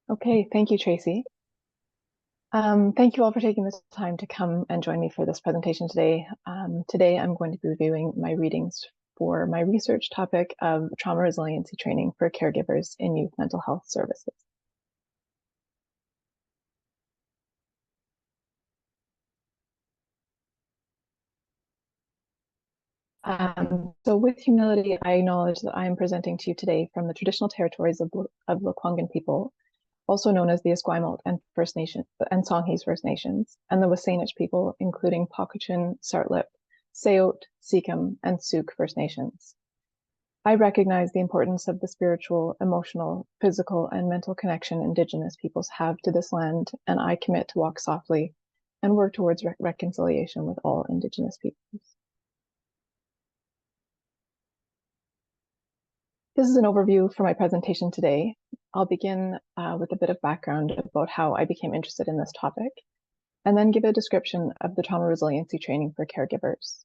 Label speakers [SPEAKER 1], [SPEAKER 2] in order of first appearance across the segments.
[SPEAKER 1] Okay, thank you, Tracy. Thank you all for taking this time to come and join me for this presentation today. Today I'm going to be reviewing my readings for my research topic of trauma resiliency training for caregivers in youth mental health services. So with humility, I acknowledge that I am presenting to you today from the traditional territories of Lekwungen people, also known as the Esquimalt and First Nation and Songhees First Nations, and the Wasanich people, including Pocochin, Sartlip, Sayote, Seacom, and Sook First Nations. I recognize the importance of the spiritual, emotional, physical, and mental connection Indigenous peoples have to this land, and I commit to walk softly and work towards reconciliation with all Indigenous peoples. This is an overview for my presentation today. I'll begin with a bit of background about how I became interested in this topic, and then give a description of the trauma resiliency training for caregivers.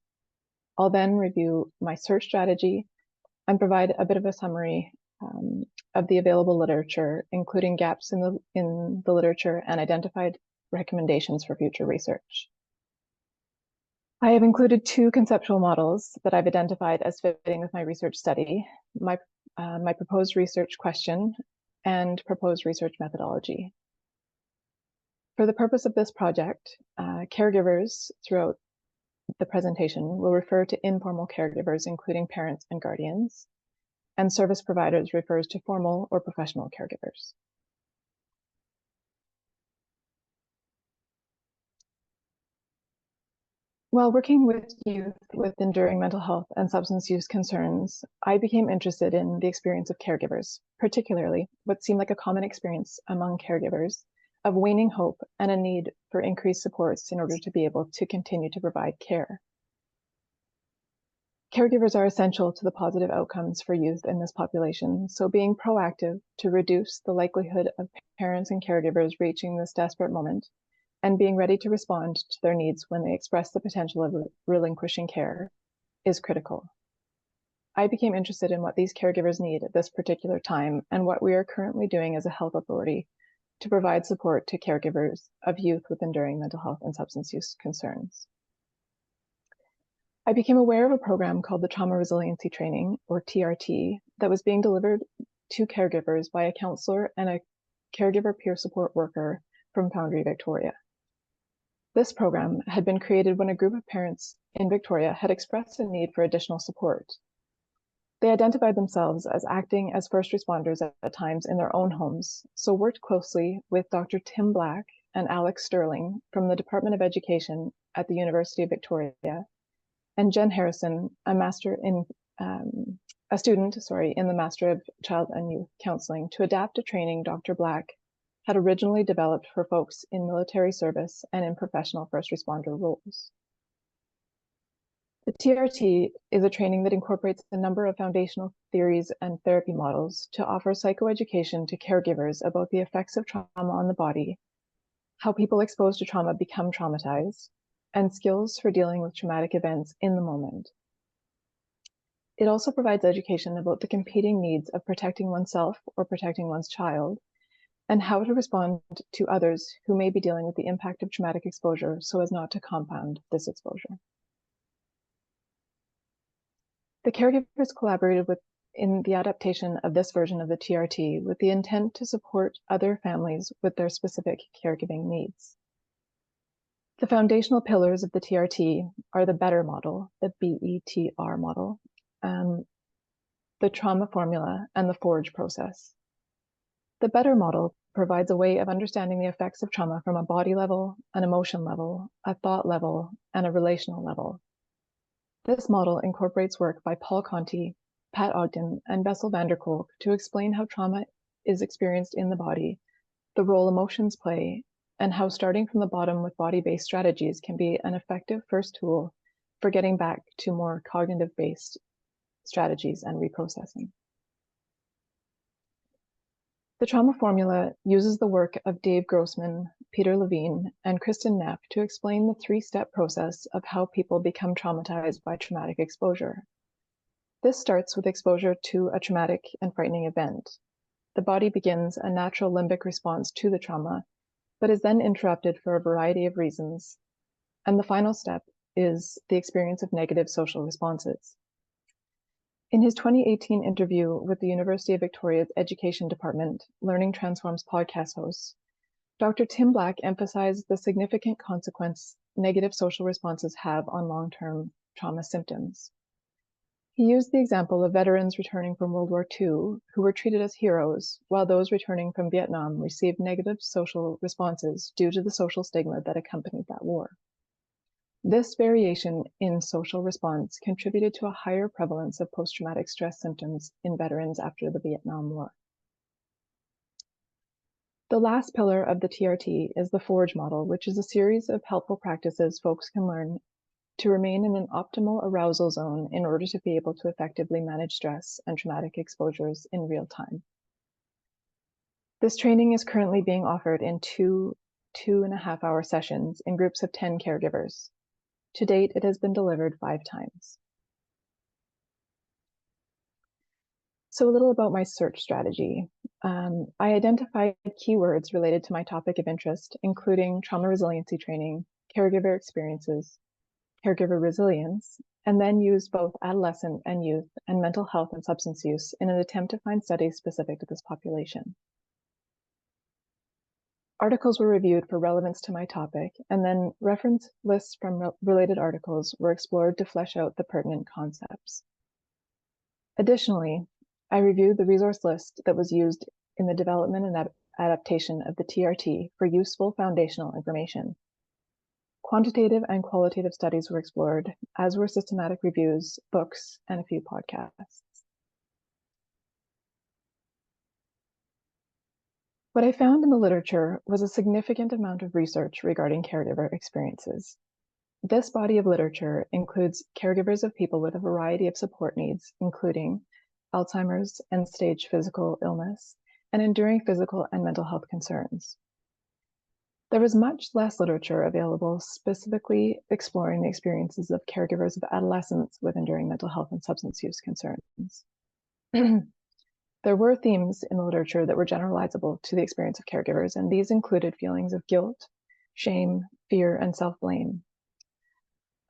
[SPEAKER 1] I'll then review my search strategy and provide a bit of a summary of the available literature, including gaps in the literature and identified recommendations for future research. I have included two conceptual models that I've identified as fitting with my research study, my proposed research question and proposed research methodology. For the purpose of this project, caregivers throughout the presentation will refer to informal caregivers, including parents and guardians, and service providers refers to formal or professional caregivers. While working with youth with enduring mental health and substance use concerns, I became interested in the experience of caregivers, particularly what seemed like a common experience among caregivers of waning hope and a need for increased supports in order to be able to continue to provide care. Caregivers are essential to the positive outcomes for youth in this population, so being proactive to reduce the likelihood of parents and caregivers reaching this desperate moment and being ready to respond to their needs when they express the potential of relinquishing care is critical. I became interested in what these caregivers need at this particular time and what we are currently doing as a health authority to provide support to caregivers of youth with enduring mental health and substance use concerns. I became aware of a program called the Trauma Resiliency Training, or TRT, that was being delivered to caregivers by a counselor and a caregiver peer support worker from Foundry, Victoria. This program had been created when a group of parents in Victoria had expressed a need for additional support. They identified themselves as acting as first responders at times in their own homes, so worked closely with Dr. Tim Black and Alex Sterling from the Department of Education at the University of Victoria, and Jen Harrison, a student in the Master of Child and Youth Counseling, to adapt a training Dr. Black had originally developed for folks in military service and in professional first responder roles. The TRT is a training that incorporates a number of foundational theories and therapy models to offer psychoeducation to caregivers about the effects of trauma on the body, how people exposed to trauma become traumatized, and skills for dealing with traumatic events in the moment. It also provides education about the competing needs of protecting oneself or protecting one's child, and how to respond to others who may be dealing with the impact of traumatic exposure so as not to compound this exposure. The caregivers collaborated in the adaptation of this version of the TRT with the intent to support other families with their specific caregiving needs. The foundational pillars of the TRT are the BETTER model, the BETR model, the trauma formula, and the FORGE process. The BETTER model provides a way of understanding the effects of trauma from a body level, an emotion level, a thought level, and a relational level. This model incorporates work by Paul Conti, Pat Ogden, and Bessel van der Kolk to explain how trauma is experienced in the body, the role emotions play, and how starting from the bottom with body-based strategies can be an effective first tool for getting back to more cognitive-based strategies and reprocessing. The trauma formula uses the work of Dave Grossman, Peter Levine, and Kristen Knapp to explain the three-step process of how people become traumatized by traumatic exposure. This starts with exposure to a traumatic and frightening event. the body begins a natural limbic response to the trauma, but is then interrupted for a variety of reasons. And the final step is the experience of negative social responses. In his 2018 interview with the University of Victoria's Education Department, Learning Transforms podcast host, Dr. Tim Black emphasized the significant consequence negative social responses have on long-term trauma symptoms. He used the example of veterans returning from World War II who were treated as heroes, while those returning from Vietnam received negative social responses due to the social stigma that accompanied that war. This variation in social response contributed to a higher prevalence of post-traumatic stress symptoms in veterans after the Vietnam War. The last pillar of the TRT is the FORGE model, which is a series of helpful practices folks can learn to remain in an optimal arousal zone in order to be able to effectively manage stress and traumatic exposures in real time. This training is currently being offered in two 2.5-hour sessions in groups of 10 caregivers. To date, it has been delivered 5 times. So a little about my search strategy. I identified keywords related to my topic of interest, including trauma resiliency training, caregiver experiences, caregiver resilience, and then used both adolescent and youth and mental health and substance use in an attempt to find studies specific to this population. Articles were reviewed for relevance to my topic, and then reference lists from related articles were explored to flesh out the pertinent concepts. Additionally, I reviewed the resource list that was used in the development and adaptation of the TRT for useful foundational information. Quantitative and qualitative studies were explored, as were systematic reviews, books, and a few podcasts. What I found in the literature was a significant amount of research regarding caregiver experiences. This body of literature includes caregivers of people with a variety of support needs, including Alzheimer's, end-stage physical illness, and enduring physical and mental health concerns. There was much less literature available specifically exploring the experiences of caregivers of adolescents with enduring mental health and substance use concerns. There were themes in the literature that were generalizable to the experience of caregivers, and these included feelings of guilt, shame, fear, and self-blame.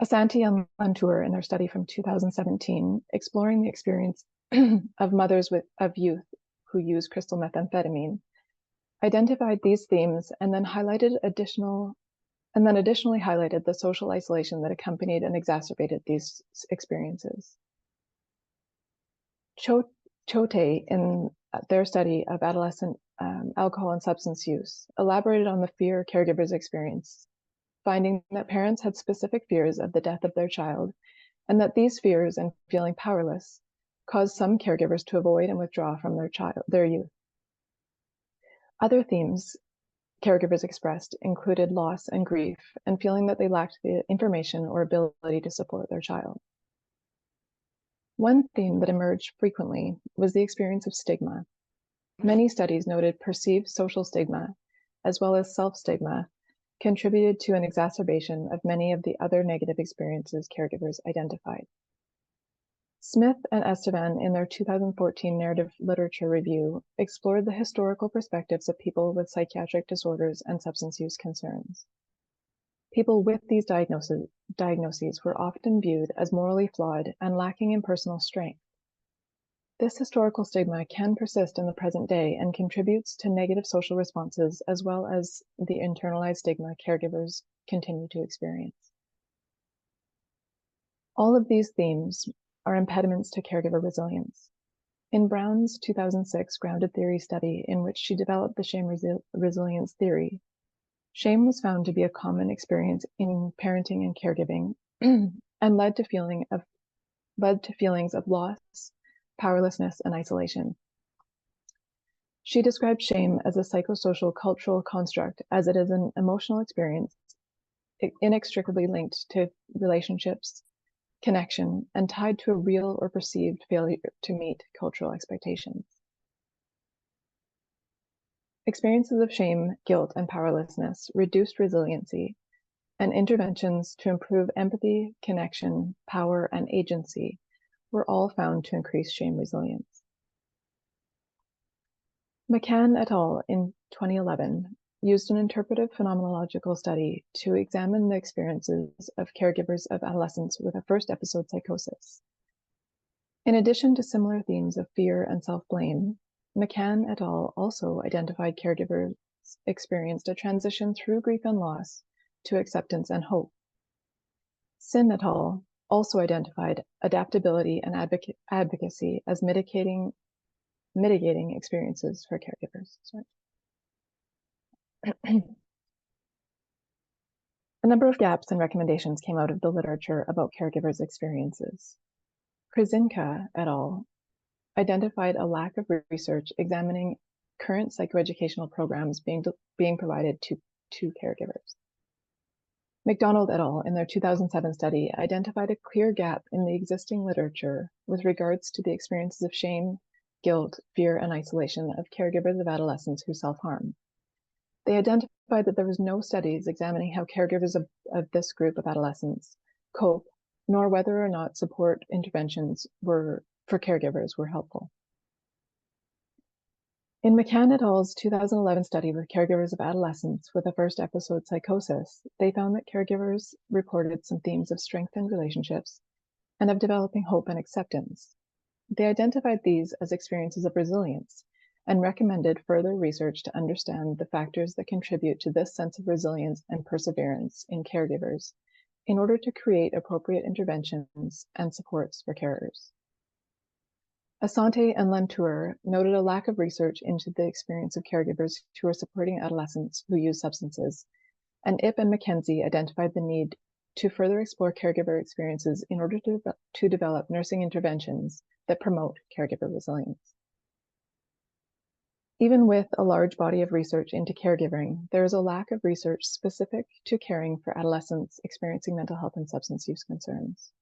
[SPEAKER 1] Asanti and Lantour, in their study from 2017, exploring the experience of mothers of youth who use crystal methamphetamine, identified these themes and then additionally highlighted the social isolation that accompanied and exacerbated these experiences. Choate, in their study of adolescent alcohol and substance use, elaborated on the fear caregivers experience, finding that parents had specific fears of the death of their child, and that these fears and feeling powerless caused some caregivers to avoid and withdraw from their youth. Other themes caregivers expressed included loss and grief, and feeling that they lacked the information or ability to support their child. One theme that emerged frequently was the experience of stigma. Many studies noted perceived social stigma, as well as self-stigma, contributed to an exacerbation of many of the other negative experiences caregivers identified. Smith and Estevan, in their 2014 narrative literature review, explored the historical perspectives of people with psychiatric disorders and substance use concerns. People with these diagnoses were often viewed as morally flawed and lacking in personal strength. This historical stigma can persist in the present day and contributes to negative social responses, as well as the internalized stigma caregivers continue to experience. All of these themes are impediments to caregiver resilience. In Brown's 2006 grounded theory study, in which she developed the shame resilience theory, shame was found to be a common experience in parenting and caregiving and led to feelings of loss, powerlessness, and isolation. She described shame as a psychosocial cultural construct, as it is an emotional experience inextricably linked to relationships, connection, and tied to a real or perceived failure to meet cultural expectations. Experiences of shame, guilt, and powerlessness reduced resiliency, and interventions to improve empathy, connection, power, and agency were all found to increase shame resilience. McCann et al. In 2011 used an interpretive phenomenological study to examine the experiences of caregivers of adolescents with a first episode psychosis. In addition to similar themes of fear and self-blame, McCann et al. Also identified caregivers experienced a transition through grief and loss to acceptance and hope. Sin et al. Also identified adaptability and advocacy as mitigating experiences for caregivers. A number of gaps and recommendations came out of the literature about caregivers' experiences. Krasinka et al. Identified a lack of research examining current psychoeducational programs being provided to caregivers. McDonald et al. In their 2007 study identified a clear gap in the existing literature with regards to the experiences of shame, guilt, fear, and isolation of caregivers of adolescents who self-harm. They identified that there was no studies examining how caregivers of this group of adolescents cope, nor whether or not support interventions for caregivers were helpful. In McCann et al.'s 2011 study with caregivers of adolescents with a first episode psychosis, they found that caregivers reported some themes of strengthened relationships and of developing hope and acceptance. They identified these as experiences of resilience and recommended further research to understand the factors that contribute to this sense of resilience and perseverance in caregivers in order to create appropriate interventions and supports for carers. Asante and Lantour noted a lack of research into the experience of caregivers who are supporting adolescents who use substances, and Ip and McKenzie identified the need to further explore caregiver experiences in order to develop nursing interventions that promote caregiver resilience. Even with a large body of research into caregiving, there is a lack of research specific to caring for adolescents experiencing mental health and substance use concerns.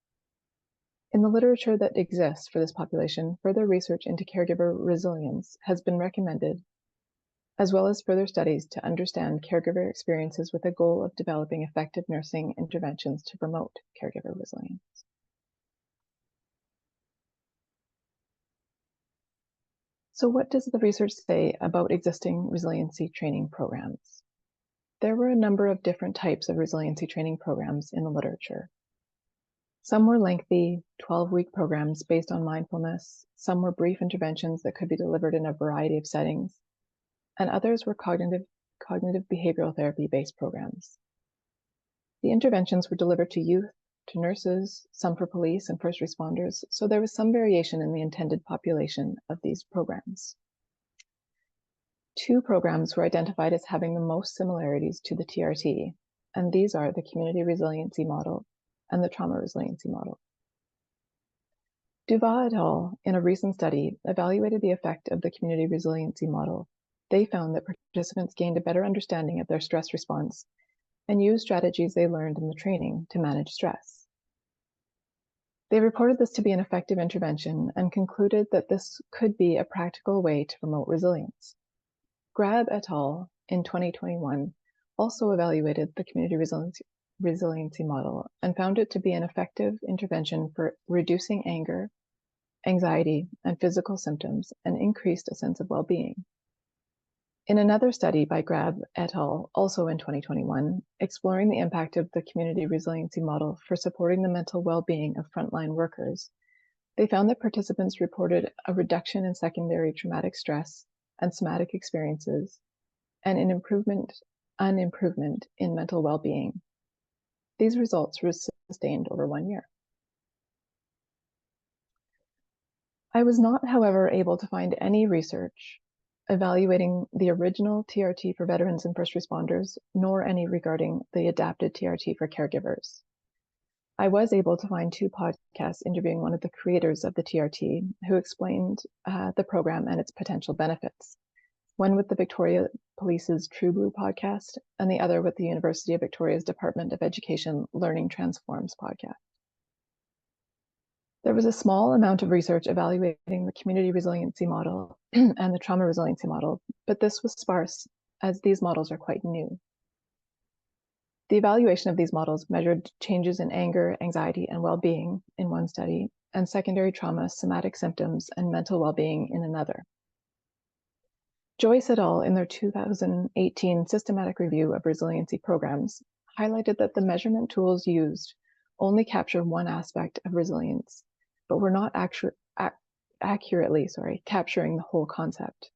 [SPEAKER 1] In the literature that exists for this population, further research into caregiver resilience has been recommended, as well as further studies to understand caregiver experiences with a goal of developing effective nursing interventions to promote caregiver resilience. So what does the research say about existing resiliency training programs? There were a number of different types of resiliency training programs in the literature. Some were lengthy 12-week programs based on mindfulness, some were brief interventions that could be delivered in a variety of settings, and others were cognitive behavioral therapy-based programs. The interventions were delivered to youth, to nurses, some for police and first responders, so there was some variation in the intended population of these programs. Two programs were identified as having the most similarities to the TRT, and these are the Community Resiliency Model and the Trauma Resiliency Model. Duval et al. In a recent study evaluated the effect of the Community Resiliency Model. They found that participants gained a better understanding of their stress response and used strategies they learned in the training to manage stress. They reported this to be an effective intervention and concluded that this could be a practical way to promote resilience. Grab et al. In 2021 also evaluated the Community Resiliency Model and found it to be an effective intervention for reducing anger, anxiety, and physical symptoms, and increased a sense of well-being. In another study by Grab et al., also in 2021, exploring the impact of the Community Resiliency Model for supporting the mental well-being of frontline workers, they found that participants reported a reduction in secondary traumatic stress and somatic experiences, and an improvement in mental well-being. These results were sustained over 1 year. I was not, however, able to find any research evaluating the original TRT for veterans and first responders, nor any regarding the adapted TRT for caregivers. I was able to find 2 podcasts interviewing one of the creators of the TRT who explained the program and its potential benefits. One with the Victoria Police's True Blue podcast, and the other with the University of Victoria's Department of Education Learning Transforms podcast. There was a small amount of research evaluating the Community Resiliency Model and the Trauma Resiliency Model, but this was sparse as these models are quite new. The evaluation of these models measured changes in anger, anxiety, and well-being in one study, and secondary trauma, somatic symptoms, and mental well-being in another. Joyce et al. In their 2018 systematic review of resiliency programs highlighted that the measurement tools used only capture one aspect of resilience, but were not accurately capturing the whole concept.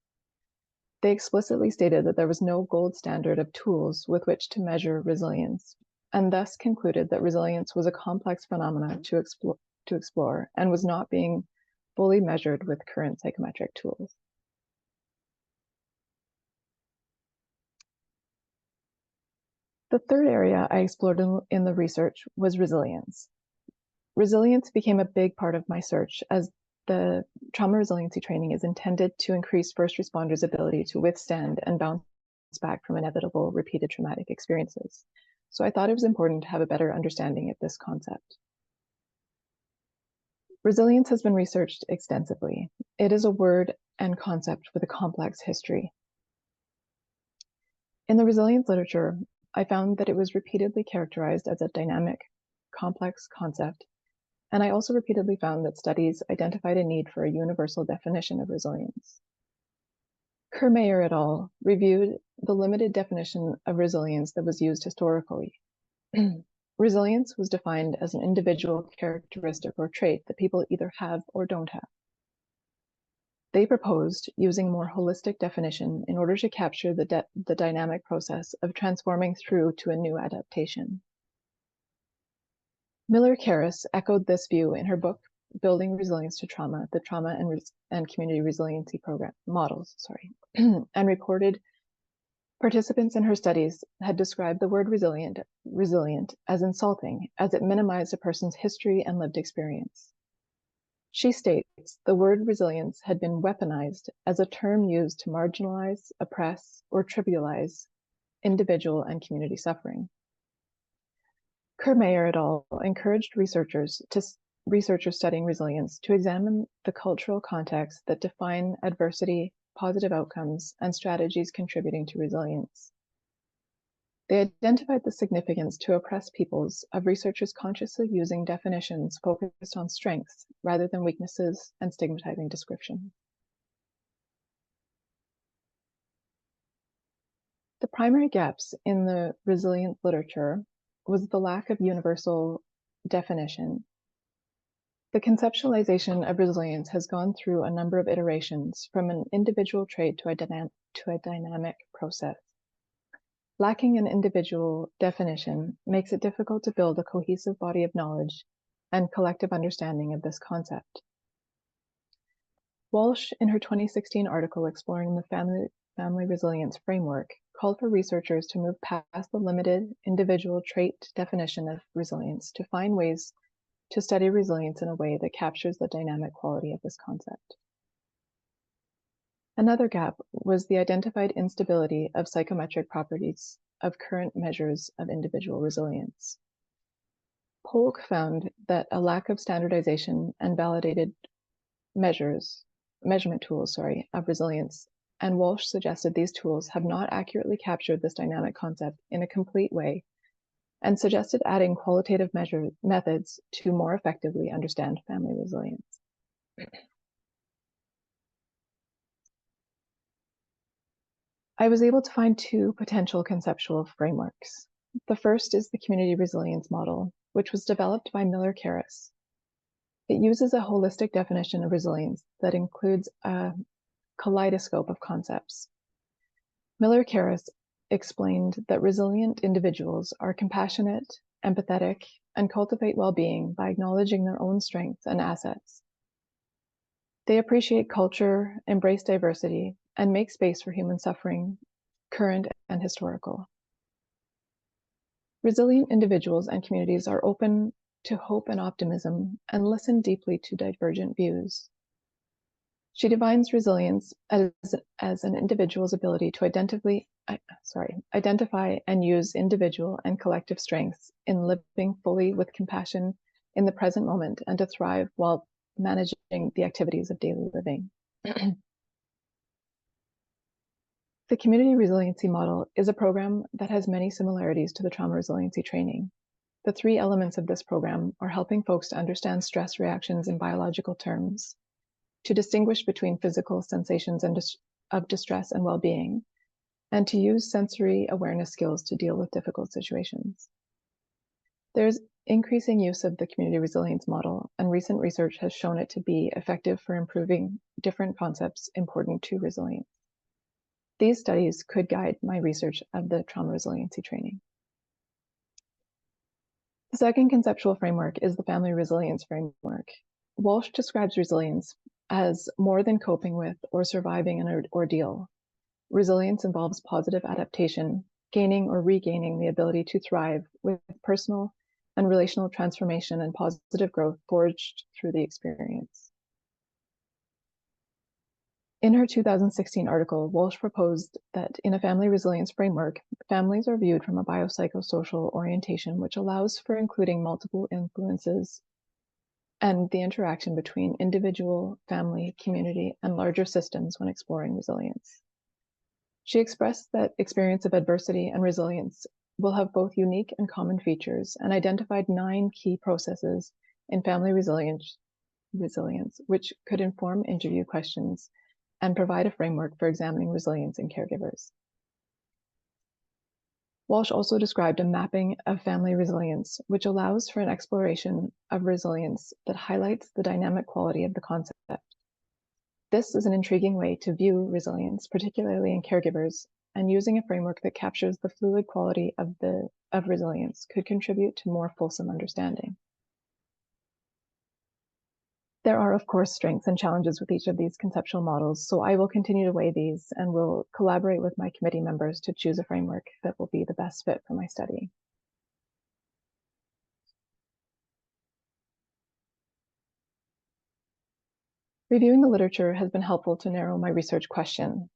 [SPEAKER 1] They explicitly stated that there was no gold standard of tools with which to measure resilience, and thus concluded that resilience was a complex phenomenon to explore and was not being fully measured with current psychometric tools. The third area I explored in the research was resilience. Resilience became a big part of my search, as the trauma resiliency training is intended to increase first responders' ability to withstand and bounce back from inevitable repeated traumatic experiences. So I thought it was important to have a better understanding of this concept. Resilience has been researched extensively. It is a word and concept with a complex history. In the resilience literature, I found that it was repeatedly characterized as a dynamic, complex concept, and I also repeatedly found that studies identified a need for a universal definition of resilience. Kermayer et al. Reviewed the limited definition of resilience that was used historically. Resilience was defined as an individual characteristic or trait that people either have or don't have. They proposed using a more holistic definition in order to capture the dynamic process of transforming through to a new adaptation. Miller-Karras echoed this view in her book, Building Resilience to Trauma, the Trauma and Community Resiliency Program Models, and reported participants in her studies had described the word resilient as insulting, as it minimized a person's history and lived experience. She states the word resilience had been weaponized as a term used to marginalize, oppress, or trivialize individual and community suffering. Kermayer et al. Encouraged researchers studying resilience to examine the cultural context that define adversity, positive outcomes, and strategies contributing to resilience. They identified the significance to oppressed peoples of researchers consciously using definitions focused on strengths rather than weaknesses and stigmatizing description. The primary gaps in the resilience literature was the lack of universal definition. The conceptualization of resilience has gone through a number of iterations from an individual trait to a dynamic process. Lacking an individual definition makes it difficult to build a cohesive body of knowledge and collective understanding of this concept. Walsh, in her 2016 article exploring the family resilience framework, called for researchers to move past the limited individual trait definition of resilience to find ways to study resilience in a way that captures the dynamic quality of this concept. Another gap was the identified instability of psychometric properties of current measures of individual resilience. Polk found that a lack of standardization and validated measurement tools of resilience, and Walsh suggested these tools have not accurately captured this dynamic concept in a complete way, and suggested adding qualitative methods to more effectively understand family resilience. I was able to find two potential conceptual frameworks. The first is the community resilience model, which was developed by Miller-Karras. It uses a holistic definition of resilience that includes a kaleidoscope of concepts. Miller-Karras explained that resilient individuals are compassionate, empathetic, and cultivate well-being by acknowledging their own strengths and assets. They appreciate culture, embrace diversity, and make space for human suffering, current and historical. Resilient individuals and communities are open to hope and optimism and listen deeply to divergent views. She defines resilience as an individual's ability to identify and use individual and collective strengths in living fully with compassion in the present moment and to thrive while managing the activities of daily living. The community resiliency model is a program that has many similarities to the trauma resiliency training. The three elements of this program are helping folks to understand stress reactions in biological terms, to distinguish between physical sensations of distress and well-being, and to use sensory awareness skills to deal with difficult situations. There's increasing use of the community resilience model, and recent research has shown it to be effective for improving different concepts important to resilience. These studies could guide my research of the trauma resiliency training. The second conceptual framework is the family resilience framework. Walsh describes resilience as more than coping with or surviving an ordeal. Resilience involves positive adaptation, gaining or regaining the ability to thrive with personal and relational transformation and positive growth forged through the experience. In her 2016 article, Walsh proposed that in a family resilience framework, families are viewed from a biopsychosocial orientation, which allows for including multiple influences and the interaction between individual, family, community, and larger systems when exploring resilience. She expressed that experience of adversity and resilience will have both unique and common features, and identified 9 key processes in family resilience, which could inform interview questions and provide a framework for examining resilience in caregivers. Walsh also described a mapping of family resilience, which allows for an exploration of resilience that highlights the dynamic quality of the concept. This is an intriguing way to view resilience, particularly in caregivers, and using a framework that captures the fluid quality of resilience could contribute to more fulsome understanding. There are, of course, strengths and challenges with each of these conceptual models, so I will continue to weigh these and will collaborate with my committee members to choose a framework that will be the best fit for my study. Reviewing the literature has been helpful to narrow my research question.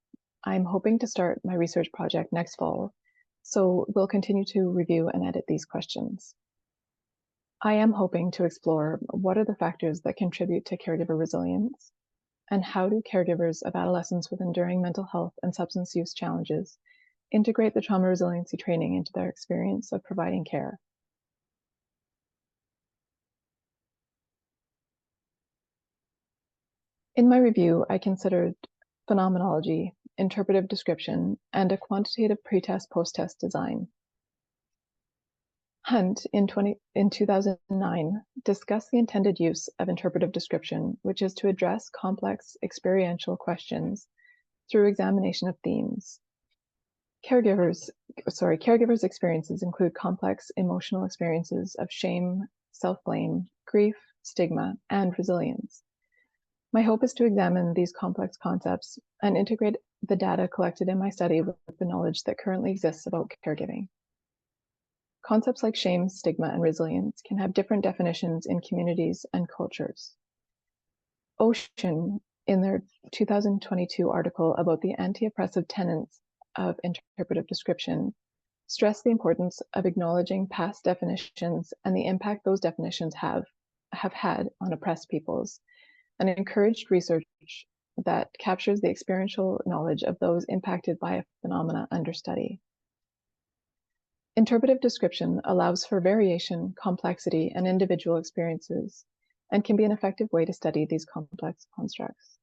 [SPEAKER 1] I'm hoping to start my research project next fall, so we'll continue to review and edit these questions. I am hoping to explore what are the factors that contribute to caregiver resilience, and how do caregivers of adolescents with enduring mental health and substance use challenges integrate the trauma resiliency training into their experience of providing care. In my review, I considered phenomenology, interpretive description, and a quantitative pretest post-test design. Hunt, in 2009, discussed the intended use of interpretive description, which is to address complex experiential questions through examination of themes. Caregivers' experiences include complex emotional experiences of shame, self-blame, grief, stigma, and resilience. My hope is to examine these complex concepts and integrate the data collected in my study with the knowledge that currently exists about caregiving. Concepts like shame, stigma, and resilience can have different definitions in communities and cultures. Ocean, in their 2022 article about the anti-oppressive tenets of interpretive description, stressed the importance of acknowledging past definitions and the impact those definitions have had on oppressed peoples, and encouraged research that captures the experiential knowledge of those impacted by a phenomena under study. Interpretive description allows for variation, complexity, and individual experiences, and can be an effective way to study these complex constructs.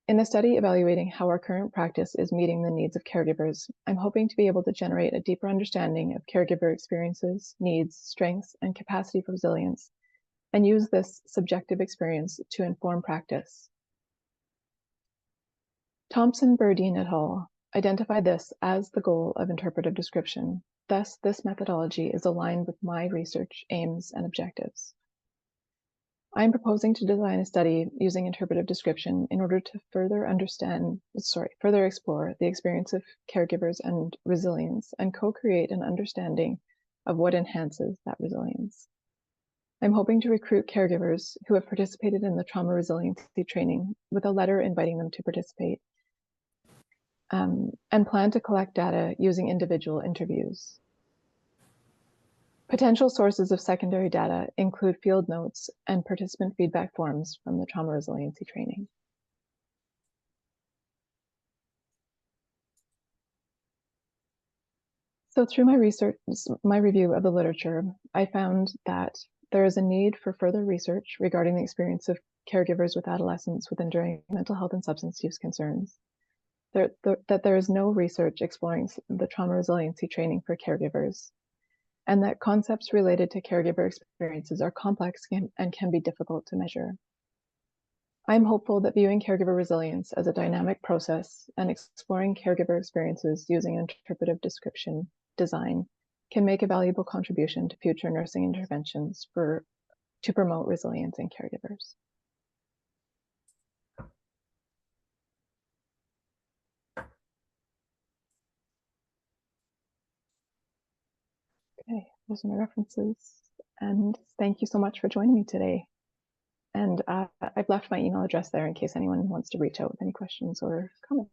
[SPEAKER 1] In a study evaluating how our current practice is meeting the needs of caregivers, I'm hoping to be able to generate a deeper understanding of caregiver experiences, needs, strengths, and capacity for resilience, and use this subjective experience to inform practice. Thompson, Burdine et al. Identify this as the goal of interpretive description. Thus, this methodology is aligned with my research aims and objectives. I am proposing to design a study using interpretive description in order to further explore the experience of caregivers and resilience, and co-create an understanding of what enhances that resilience. I'm hoping to recruit caregivers who have participated in the trauma resiliency training with a letter inviting them to participate, and plan to collect data using individual interviews. Potential sources of secondary data include field notes and participant feedback forms from the trauma resiliency training. So through my review of the literature, I found that there is a need for further research regarding the experience of caregivers with adolescents with enduring mental health and substance use concerns, that there is no research exploring the trauma resiliency training for caregivers, and that concepts related to caregiver experiences are complex and can be difficult to measure. I'm hopeful that viewing caregiver resilience as a dynamic process and exploring caregiver experiences using interpretive description design can make a valuable contribution to future nursing interventions to promote resilience in caregivers. Okay, those are my references. And thank you so much for joining me today. And I've left my email address there in case anyone wants to reach out with any questions or comments.